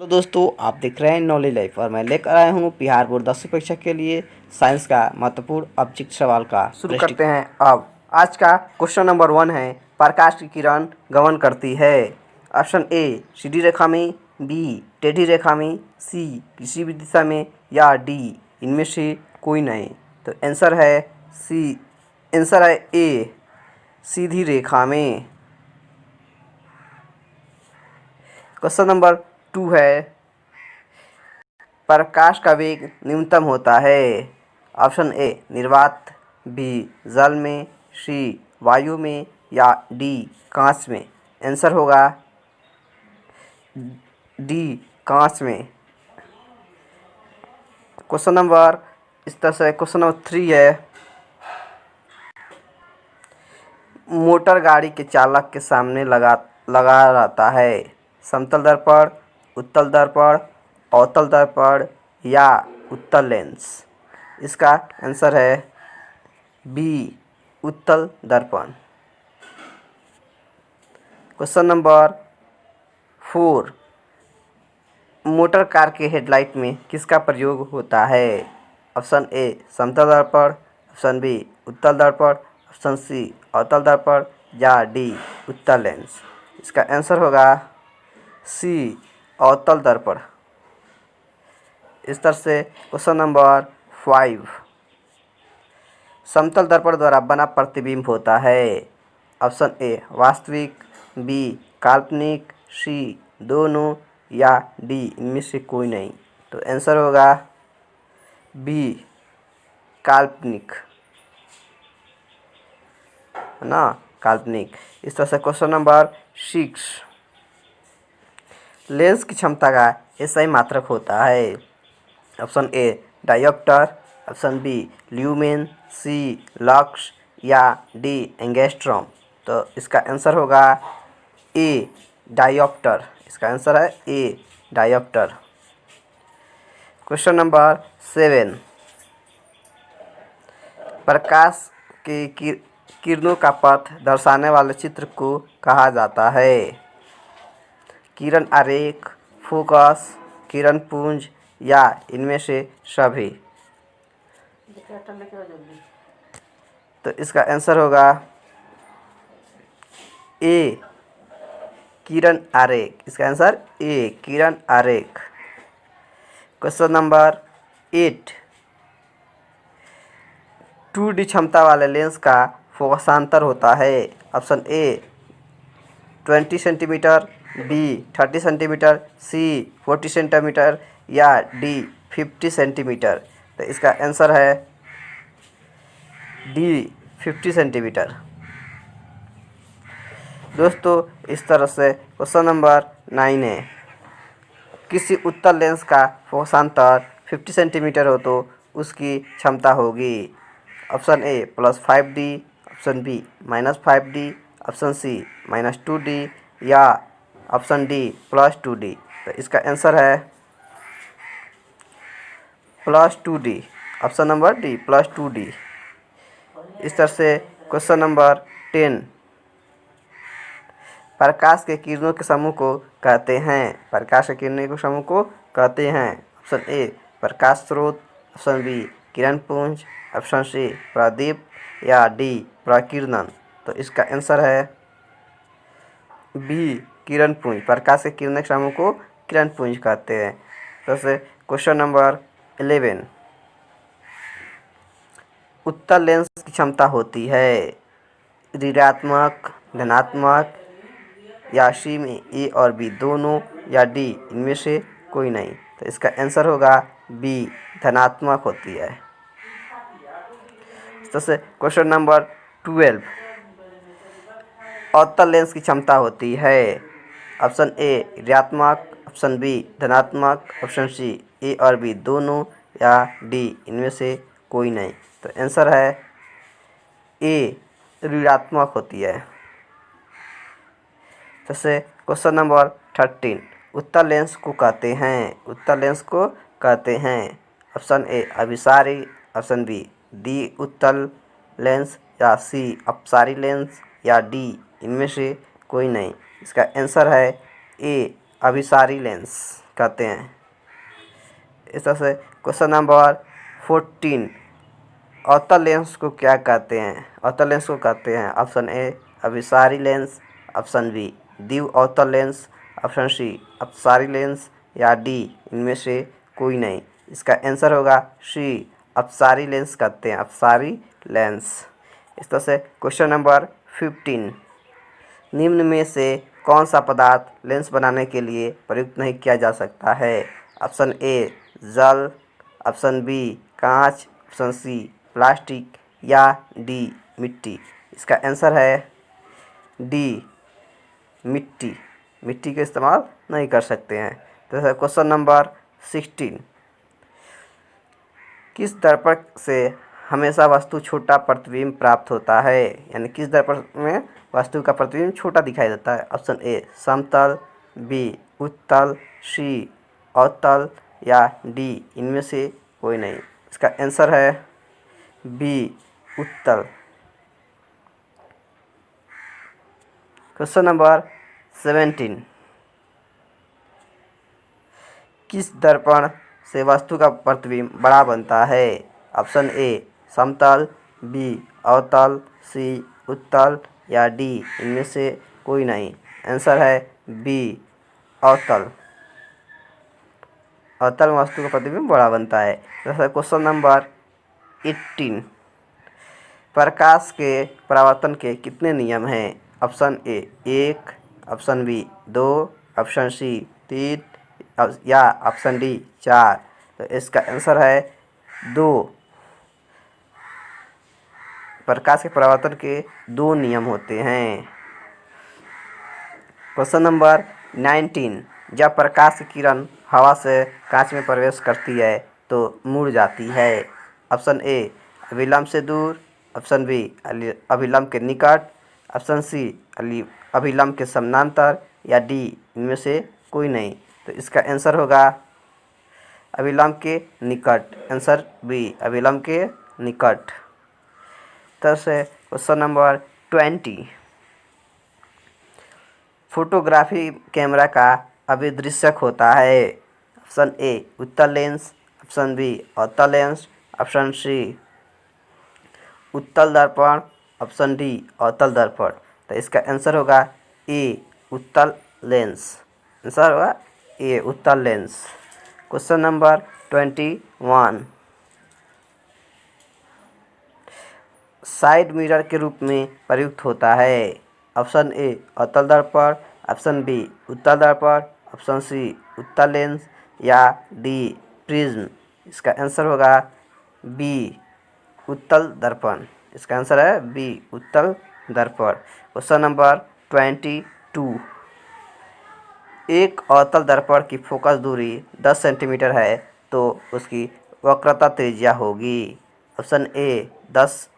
तो दोस्तों आप देख रहे हैं नॉलेज लाइफ और मैं लेकर आया हूँ बिहार बोर्ड 10वीं परीक्षा के लिए साइंस का महत्वपूर्ण ऑब्जेक्ट सवाल का शुरू करते हैं। अब आज का क्वेश्चन नंबर 1 है, प्रकाश की किरण गमन करती है। ऑप्शन ए सीधी रेखा में, बी टेढ़ी रेखा में, सी किसी भी दिशा में या डी इनमें से कोई नहीं। तो आंसर है सी, आंसर है ए सीधी रेखा में। क्वेश्चन नंबर 2 है, प्रकाश का वेग न्यूनतम होता है। ऑप्शन ए निर्वात, बी जल में, सी वायु में या डी कांच में। आंसर होगा डी कांच में। क्वेश्चन नंबर इस तरह से क्वेश्चन नंबर 3 है, मोटर गाड़ी के चालक के सामने लगा रहता है। समतल दर्पण, उत्तल दर्पण, अवतल दर्पण या उत्तल लेंस। इसका आंसर है बी उत्तल दर्पण। क्वेश्चन नंबर 4, मोटर कार के हेडलाइट में किसका प्रयोग होता है। ऑप्शन ए समतल दर्पण, ऑप्शन बी उत्तल दर्पण, ऑप्शन सी अवतल दर्पण या डी उत्तल लेंस। इसका आंसर होगा सी अवतल दर्पण। इस तरह से क्वेश्चन नंबर 5, समतल दर्पण द्वारा बना प्रतिबिंब होता है। ऑप्शन ए वास्तविक, बी काल्पनिक, सी दोनों या डी इनमें से कोई नहीं। तो आंसर होगा बी काल्पनिक, है ना, काल्पनिक। इस तरह से क्वेश्चन नंबर 6, लेंस की क्षमता का एसआई मात्रक होता है। Option A dioptre, option B lumen, C lux या डी एंगस्ट्रॉम। तो इसका आंसर होगा ए डायोप्टर। इसका आंसर है ए डायोप्टर। क्वेश्चन नंबर 7, प्रकाश के किरणों का पथ दर्शाने वाले चित्र को कहा जाता है। किरण आरेख, फोकस, किरण पुंज या इनमें से सभी। तो इसका आंसर होगा ए किरण आरेख। इसका आंसर ए किरण आरेख। क्वेश्चन नंबर 8, 2D क्षमता वाले लेंस का फोकसांतर होता है। Option A 20 centimetre, B 30 centimetre, C 40 centimetre या डी 50 सेंटीमीटर। तो इसका आंसर है डी 50 सेंटीमीटर। दोस्तों इस तरह से क्वेश्चन नंबर 9 है, किसी उत्तल लेंस का फोकसांतर 50 सेंटीमीटर हो तो उसकी क्षमता होगी। Option A +5D, option B -5D, option C -2D या ऑप्शन डी +2D। तो इसका आंसर है +2D, option number D +2D। इस तरह से क्वेश्चन नंबर 10, प्रकाश के किरणों के समूह को कहते हैं। प्रकाश के किरणों के समूह को कहते हैं। ऑप्शन ए प्रकाश स्रोत, ऑप्शन बी किरण पुंज, ऑप्शन सी प्रदीप या डी प्रकीर्णन। तो इसका आंसर है बी किरण पुंज। प्रकाश के किरणों के समूह को किरण पुंज कहते हैं। जैसे क्वेश्चन नंबर 11, उत्तल लेंस की क्षमता होती है ऋणात्मक, धनात्मक या सी में ए और बी दोनों या डी इनमें से कोई नहीं। तो इसका आंसर होगा बी धनात्मक होती है। जैसे क्वेश्चन नंबर 12, अवतल लेंस की क्षमता होती है। ऑप्शन ए ऋणात्मक, ऑप्शन बी धनात्मक, ऑप्शन सी ए और बी दोनों या डी इनमें से कोई नहीं। तो आंसर है ए ऋणात्मक होती है। जैसे क्वेश्चन नंबर 13, उत्तल लेंस को कहते हैं। उत्तल लेंस को कहते हैं। ऑप्शन ए अभिसारी, ऑप्शन बी दी उत्तल लेंस या सी अपसारी लेंस या डी इनमें से कोई नहीं। इसका आंसर है ए अभिसारी लेंस। कहते हैं। इस तरह से क्वेश्चन नंबर 14, अवतल लेंस को क्या कहते हैं? अवतल लेंस को कहते हैं ऑप्शन ए अभिसारी लेंस, ऑप्शन बी द्वि अवतल लेंस, ऑप्शन सी अपसारी लेंस या डी इनमें से कोई नहीं। इसका आंसर होगा सी अपसारी लेंस कहते हैं, अपसारी लेंस। इस तरह से क्वेश्चन नंबर 15, निम्न में से कौन सा पदार्थ लेंस बनाने के लिए प्रयुक्त नहीं किया जा सकता है? ऑप्शन ए जल, ऑप्शन बी कांच, ऑप्शन सी प्लास्टिक या डी मिट्टी। इसका आंसर है डी मिट्टी। मिट्टी का इस्तेमाल नहीं कर सकते हैं। तो क्वेश्चन नंबर 16, किस दर्पण से हमेशा वस्तु छोटा प्रतिबिंब प्राप्त होता है? यानी किस दर्पण में वस्तु का प्रतिबिंब छोटा दिखाई देता है? ऑप्शन ए समतल, बी उत्तल, सी अवतल या डी इनमें से कोई नहीं। इसका आंसर है बी उत्तल। क्वेश्चन नंबर 17, किस दर्पण से वस्तु का प्रतिबिंब बड़ा बनता है? ऑप्शन ए समतल, बी अवतल, सी उत्तल या डी इनमें से कोई नहीं। आंसर है बी अवतल। अवतल में वस्तु का प्रतिबिंब बड़ा बनता है। क्वेश्चन नंबर 18, प्रकाश के परावर्तन के कितने नियम हैं? Option A 1, option B 2, option C 3 या ऑप्शन डी 4। तो इसका आंसर है 2। प्रकाश के परावर्तन के 2 नियम होते हैं। क्वेश्चन नंबर 19, जब प्रकाश की किरण हवा से कांच में प्रवेश करती है तो मुड़ जाती है। ऑप्शन ए अभिलंब से दूर, ऑप्शन बी अभिलंब के निकट, ऑप्शन सी अभिलंब के समानांतर या डी इनमें से कोई नहीं। तो इसका आंसर होगा अभिलंब के निकट। आंसर बी अभिलंब के निकट। तरह से क्वेश्चन नंबर 20, फोटोग्राफी कैमरा का अभिदृश्यक होता है। ऑप्शन ए उत्तल लेंस, ऑप्शन बी अवतल लेंस, ऑप्शन सी उत्तल दर्पण, ऑप्शन डी अवतल दर्पण। तो इसका आंसर होगा ए उत्तल लेंस। आंसर होगा ए उत्तल lens. Question number 21, side mirror के रूप में प्रयुक्त होता है। ऑप्शन ए अवतल दर्पण, ऑप्शन बी उत्तल दर्पण, ऑप्शन सी उत्तल लेंस या डी प्रिज्म। इसका आंसर होगा बी उत्तल दर्पण। इसका आंसर है बी उत्तल दर्पण। क्वेश्चन नंबर 22, एक अवतल दर्पण की फोकस दूरी 10 सेंटीमीटर है तो उसकी वक्रता त्रिज्या होगी। ऑप्शन ए 10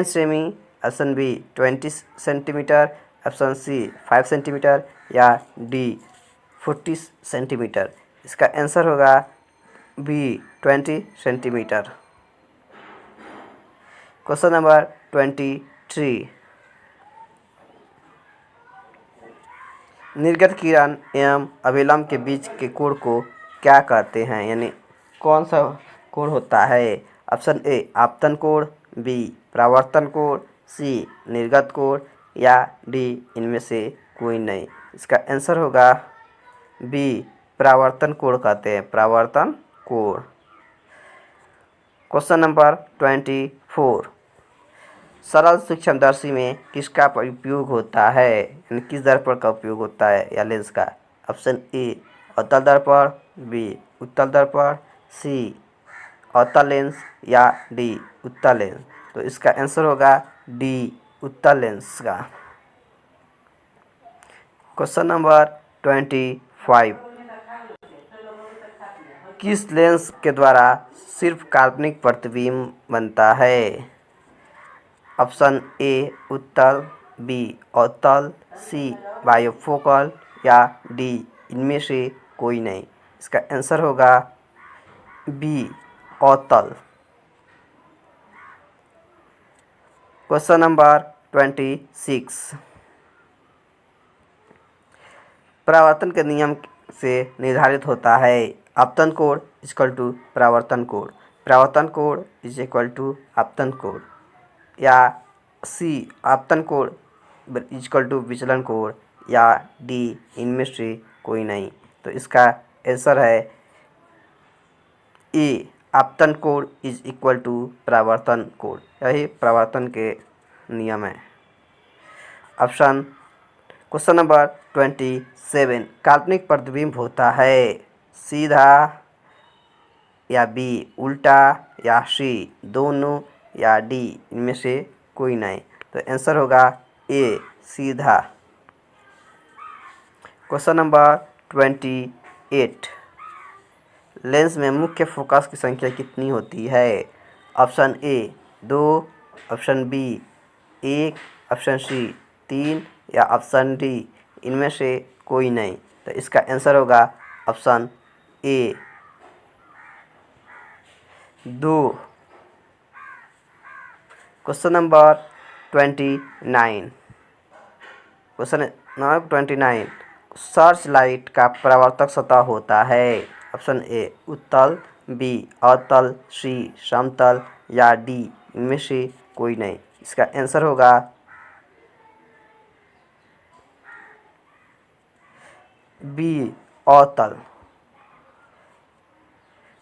सेमी, option B 20 centimetre, option C 5 centimetre या डी 40 सेंटीमीटर। इसका आंसर होगा बी 20 सेंटीमीटर। क्वेश्चन नंबर 23, निर्गत किरण एवं अभिलंब के बीच के कोण को क्या कहते हैं? यानी कौन सा कोण होता है? ऑप्शन ए आपतन कोण, बी परावर्तन कोण, सी निर्गत कोण या डी इनमें से कोई नहीं। इसका आंसर होगा बी परावर्तन कोण कहते हैं, परावर्तन कोण। क्वेश्चन नंबर 24, सरल सूक्ष्मदर्शी में किसका उपयोग होता है? यानी किस दर्पण का उपयोग होता है या लेंस का? ऑप्शन ए अवतल दर्पण, बी उत्तल दर्पण, सी अवतल लेंस या डी उत्तल लेंस। तो इसका आंसर होगा डी उत्तल लेंस का। क्वेश्चन नंबर 25, किस लेंस के द्वारा सिर्फ काल्पनिक प्रतिबिंब बनता है? ऑप्शन ए उत्तल, बी अवतल, सी बायोफोकल या डी इनमें से कोई नहीं। इसका आंसर होगा बी अवतल। क्वेश्चन नंबर 26, परावर्तन के नियम से निर्धारित होता है? आपतन कोण इक्वल टू परावर्तन कोण, परावर्तन कोण इज इक्वल टू आपतन कोण, या सी आपतन कोण इक्वल टू विचलन कोण, या डी इनमें से कोई नहीं। तो इसका आंसर है ए आपतन कोण इज इक्वल टू परावर्तन कोण। यही परावर्तन के नियम है। ऑप्शन क्वेश्चन नंबर 27, काल्पनिक प्रतिबिंब होता है सीधा, या बी उल्टा, या सी दोनों, या डी इनमें से कोई नहीं। तो आंसर होगा ए सीधा। क्वेश्चन नंबर 28, लेंस में मुख्य फोकस की संख्या कितनी होती है? Option A 2, option B 1, option C 3, या ऑप्शन डी इनमें से कोई नहीं। तो इसका आंसर होगा option A 2। Question number 29, question number 29, search light का परावर्तक सतह होता है? ऑप्शन ए उत्तल, बी अवतल, सी समतल, या डी इनमें से कोई नहीं। इसका आंसर होगा बी अवतल।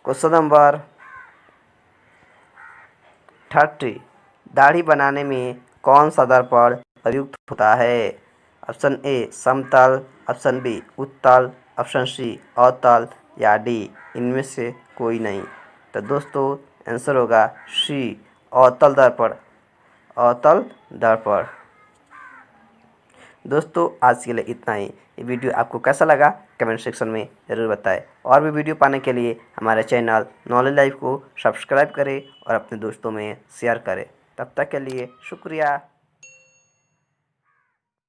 क्वेश्चन नंबर 30, दाढ़ी बनाने में कौन सा दर्पण प्रयुक्त होता है? ऑप्शन ए समतल, ऑप्शन बी उत्तल, ऑप्शन सी अवतल, या डी इनमें से कोई नहीं। तो दोस्तों आंसर होगा सी अवतल दर्पण, अवतल दर्पण। दोस्तों आज के लिए इतना ही। ये वीडियो आपको कैसा लगा कमेंट सेक्शन में ज़रूर बताएं, और भी वीडियो पाने के लिए हमारे चैनल नॉलेज लाइफ को सब्सक्राइब करें और अपने दोस्तों में शेयर करें। तब तक के लिए शुक्रिया।